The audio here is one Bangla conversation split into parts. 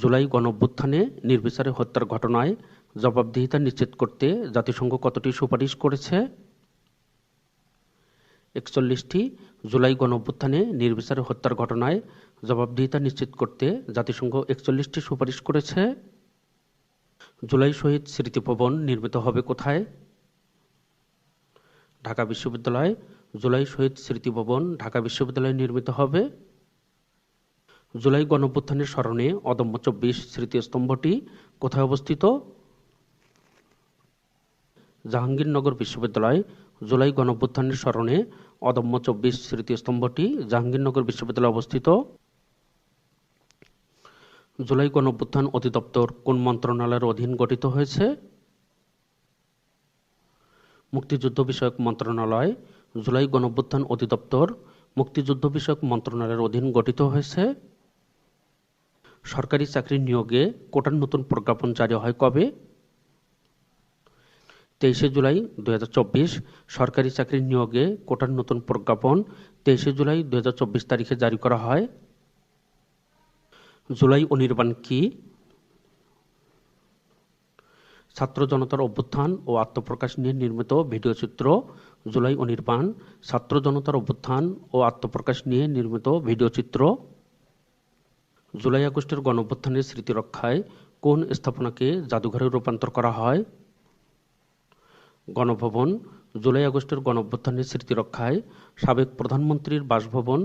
জুলাই গণঅভ্যুত্থানে নির্বিচারে হত্যার ঘটনায় জবাবদিহিতা নিশ্চিত করতে জাতিসংঘ কতটি সুপারিশ করেছে? ৪১টি। জুলাই গণঅভ্যুত্থানে নির্বিচারে হত্যার ঘটনায় জবাবদিহিতা নিশ্চিত করতে জাতিসংঘ ৪১টি সুপারিশ করেছে। জুলাই শহীদ স্মৃতি ভবন নির্মিত হবে কোথায়? ঢাকা বিশ্ববিদ্যালয়। জুলাই শহীদ স্মৃতি ভবন ঢাকা বিশ্ববিদ্যালয়ে নির্মিত হবে। জুলাই গণঅভ্যুত্থানের স্মরণে অদম্য ২৪ স্মৃতিস্তম্ভটি কোথায় অবস্থিত? জাহাঙ্গীরনগর বিশ্ববিদ্যালয়। জুলাই গণঅভ্যুত্থানের স্মরণে অদম্য ২৪ স্মৃতিস্তম্ভটি জাহাঙ্গীরনগর বিশ্ববিদ্যালয়ে অবস্থিত। জুলাই গণঅভ্যুত্থান অধিদপ্তর কোন মন্ত্রণালয়ের অধীন গঠিত হয়েছে? মুক্তিযুদ্ধ বিষয়ক মন্ত্রণালয়। জুলাই গণঅভ্যুত্থান অধিদপ্তর মুক্তিযুদ্ধ বিষয়ক মন্ত্রণালয়ের অধীন গঠিত হয়েছে। সরকারি চাকরি নিয়োগে কোটার নতুন প্রজ্ঞাপন জারি হয় কবে? ২৩ জুলাই ২০২৪। সরকারি চাকরি নিয়োগে কোটার নতুন প্রজ্ঞাপন ২৩ জুলাই ২০২৪ তারিখে জারি করা হয়। জুলাই অনির্বাণ কি? ছাত্র জনতার অভ্যুত্থান ও আত্মপ্রকাশ নিয়ে নির্মিত ভিডিওচিত্র জুলাই অনির্বাণ। ছাত্র জনতার অভ্যুত্থান ও আত্মপ্রকাশ নিয়ে নির্মিত ভিডিওচিত্র। জুলাই আগস্টের গণঅভ্যুত্থানের স্মৃতি রক্ষায় কোন স্থাপনাকে জাদুঘরে রূপান্তর করা হয়? গণভবন। জুলাই আগস্টের গণঅভ্যুত্থানের স্মৃতি রক্ষায় সাবেক প্রধানমন্ত্রীর বাসভবন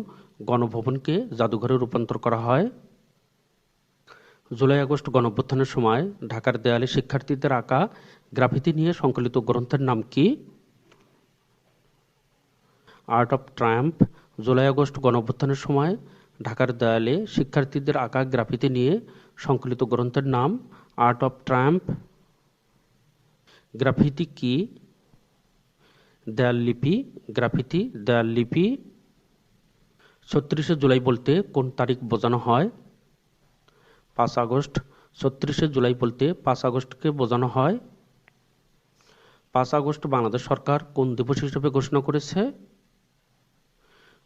গণভবনকে জাদুঘরে রূপান্তর করা হয়। জুলাই আগস্ট গণঅভ্যুত্থানের সময় ঢাকার দেয়ালে শিক্ষার্থীদের আঁকা গ্রাফিতি নিয়ে সংকলিত গ্রন্থের নাম কি? Art of triumph. July August গণঅভ্যুত্থানের সময় ঢাকার দেয়ালে শিক্ষার্থীদের আঁকা গ্রাফিতি নিয়ে সংকলিত গ্রন্থের নাম আর্ট অফ ট্রায়াম্ফ। গ্রাফিতি কি? দেয়াল লিপি। গ্রাফিতি দেয়াল লিপি। ৩৬শে জুলাই বলতে কোন তারিখ বোঝানো হয়? ৫ আগস্ট। ৩৬শে জুলাই বলতে ৫ আগস্টকে বোঝানো হয়। ৫ আগস্ট বাংলাদেশ সরকার কোন দিবস হিসেবে ঘোষণা করেছে?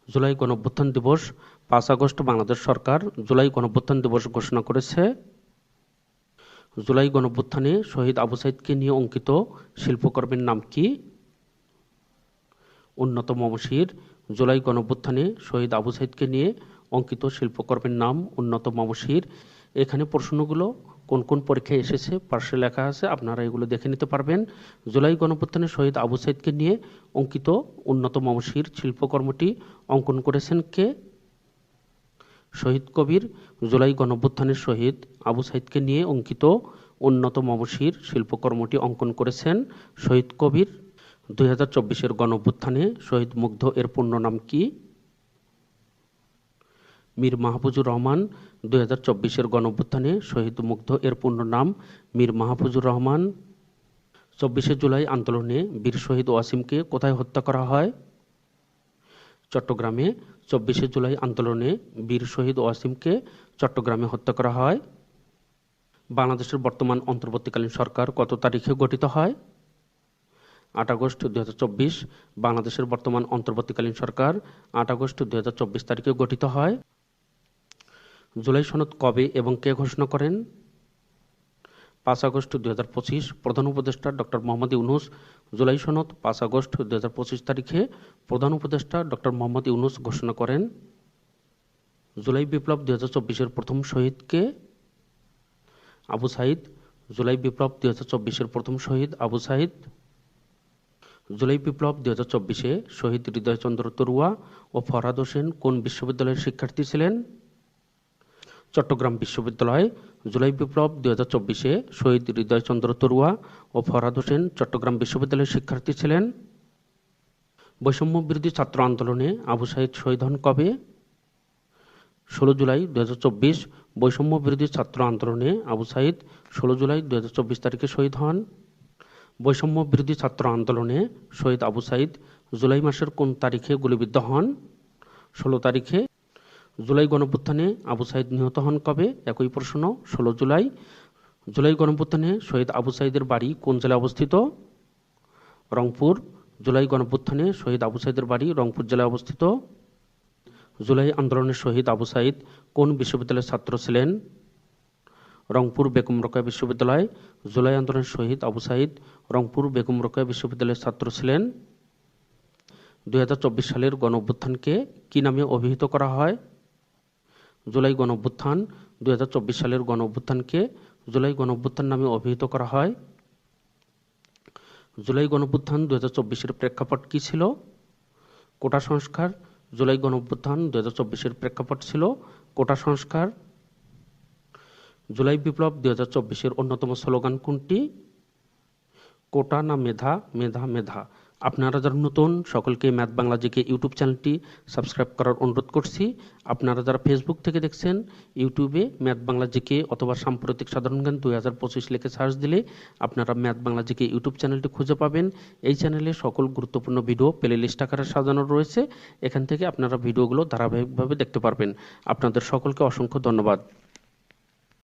জুলাই গণঅভ্যুত্থান দিবস। ৫ আগস্ট বাংলাদেশ সরকার জুলাই গণঅভ্যুত্থান দিবস ঘোষণা করেছে। জুলাই গণঅভ্যুত্থানে শহীদ আবু সাঈদকে নিয়ে অঙ্কিত শিল্পকর্মের নাম কি? উন্নত মমশির। জুলাই গণঅভ্যুত্থানে শহীদ আবু সাঈদকে নিয়ে অঙ্কিত শিল্পকর্মের নাম উন্নত মমশির। এখানে প্রশ্নগুলো কোন কোন পরীক্ষায় এসেছে পার্শ্বে লেখা আছে, আপনারা এগুলো দেখে নিতে পারবেন। জুলাই গণঅভ্যুত্থানে শহীদ আবু সাঈদকে নিয়ে অঙ্কিত উন্নত মমশির শিল্পকর্মটি অঙ্কন করেছেন কে? শহীদ কবির। জুলাই গণঅভ্যুত্থানের শহীদ আবু সাঈদকে নিয়ে অঙ্কিত উন্নত মমশির শিল্পকর্মটি অঙ্কন করেছেন শহীদ কবির। ২০২৪-এর গণঅভ্যুত্থানে শহীদ মুগ্ধ এর পূর্ণ নাম কি? মীর মাহফুজুর রহমান। ২০২৪-এর গণঅভ্যুত্থানে শহীদ মুগ্ধ এর পূর্ণ নাম মীর মাহফুজুর রহমান। ২৪শে জুলাই আন্দোলনে বীর শহীদ ওয়াসিমকে কোথায় হত্যা করা হয়? চট্টগ্রামে। ২৪শে জুলাই আন্দোলনে বীর শহীদ ওয়াসিমকে চট্টগ্রামে হত্যা করা হয়। বাংলাদেশের বর্তমান অন্তর্বর্তীকালীন সরকার কত তারিখে গঠিত হয়? ৮ আগস্ট ২০২৪। বাংলাদেশের বর্তমান অন্তর্বর্তীকালীন সরকার ৮ আগস্ট ২০২৪ তারিখে গঠিত হয়। জুলাই সনদ কবে এবং কে ঘোষণা করেন? ৫ আগস্ট ২০২৫। প্রধান উপদেষ্টা ডক্টর মোহাম্মদ ইউনূস জুলাই সনদ ৫ আগস্ট ২০২৫ তারিখে প্রধান উপদেষ্টা ডক্টর মোহাম্মদ ইউনূস ঘোষণা করেন। জুলাই বিপ্লব ২০২৪-এর প্রথম শহীদ কে? আবু সাঈদ। জুলাই বিপ্লব ২০২৪-এর প্রথম শহীদ আবু সাঈদ। জুলাই বিপ্লব ২০২৪-এ শহীদ হৃদয়চন্দ্র তরুয়া ও ফরহাদ হোসেন কোন বিশ্ববিদ্যালয়ের শিক্ষার্থী ছিলেন? চট্টগ্রাম বিশ্ববিদ্যালয়। জুলাই বিপ্লব ২০২৪-এ শহীদ হৃদয়চন্দ্র তরুয়া ও ফরহাদ হোসেন চট্টগ্রাম বিশ্ববিদ্যালয়ের শিক্ষার্থী ছিলেন। বৈষম্য বিরোধী ছাত্র আন্দোলনে আবু সাঈদ শহীদ হন কবে? ১৬ জুলাই ২০২৪। বৈষম্য বিরোধী ছাত্র আন্দোলনে আবু সাঈদ ১৬ জুলাই ২০২৪ তারিখে শহীদ হন। বৈষম্য বিরোধী ছাত্র আন্দোলনে শহীদ আবু সাঈদ জুলাই মাসের কোন তারিখে গুলিবিদ্ধ হন? ১৬ তারিখে। জুলাই গণঅভ্যুত্থানে আবু সাঈদ নিহত হন কবে? একই প্রশ্ন, ১৬ জুলাই। জুলাই গণঅভ্যুত্থানে শহীদ আবু সাঈদের বাড়ি কোন জেলায় অবস্থিত? রংপুর। জুলাই গণঅভ্যুত্থানে শহীদ আবু সাঈদের বাড়ি রংপুর জেলায় অবস্থিত। জুলাই আন্দোলনের শহীদ আবু সাঈদ কোন বিশ্ববিদ্যালয়ের ছাত্র ছিলেন? রংপুর বেগম রোকেয়া বিশ্ববিদ্যালয়। জুলাই আন্দোলনের শহীদ আবু সাঈদ রংপুর বেগম রোকেয়া বিশ্ববিদ্যালয়ের ছাত্র ছিলেন। 2024 সালের গণঅভ্যুত্থানকে কি নামে অভিহিত করা হয়? জুলাই গণঅভ্যুত্থান। 2024 সালের গণঅভ্যুত্থানকে জুলাই গণঅভ্যুত্থান নামে অভিহিত করা হয়। জুলাই গণঅভ্যুত্থান 2024-এর প্রেক্ষাপট কি ছিল? কোটা সংস্কার। জুলাই গণঅভ্যুত্থান 2024-এর প্রেক্ষাপট ছিল কোটা সংস্কার। জুলাই বিপ্লব 2024-এর অন্যতম স্লোগান কোনটি? কোটা না মেধা, মেধা মেধা। আপনারা যারা নতুন, সকলকে ম্যাথ বাংলা জিকে ইউটিউব চ্যানেলটি সাবস্ক্রাইব করার অনুরোধ করছি। আপনারা যারা ফেসবুক থেকে দেখছেন, ইউটিউবে ম্যাথ বাংলা জিকে অথবা সাম্প্রতিক সাধারণ জ্ঞান 2025 লিখে সার্চ দিলে আপনারা ম্যাথ বাংলা জিকে ইউটিউব চ্যানেলটি খুঁজে পাবেন। এই চ্যানেলে সকল গুরুত্বপূর্ণ ভিডিও প্লে লিস্ট আকারে সাজানো রয়েছে। এখান থেকে আপনারা ভিডিওগুলো ধারাবাহিকভাবে দেখতে পারবেন। আপনাদের সকলকে অসংখ্য ধন্যবাদ।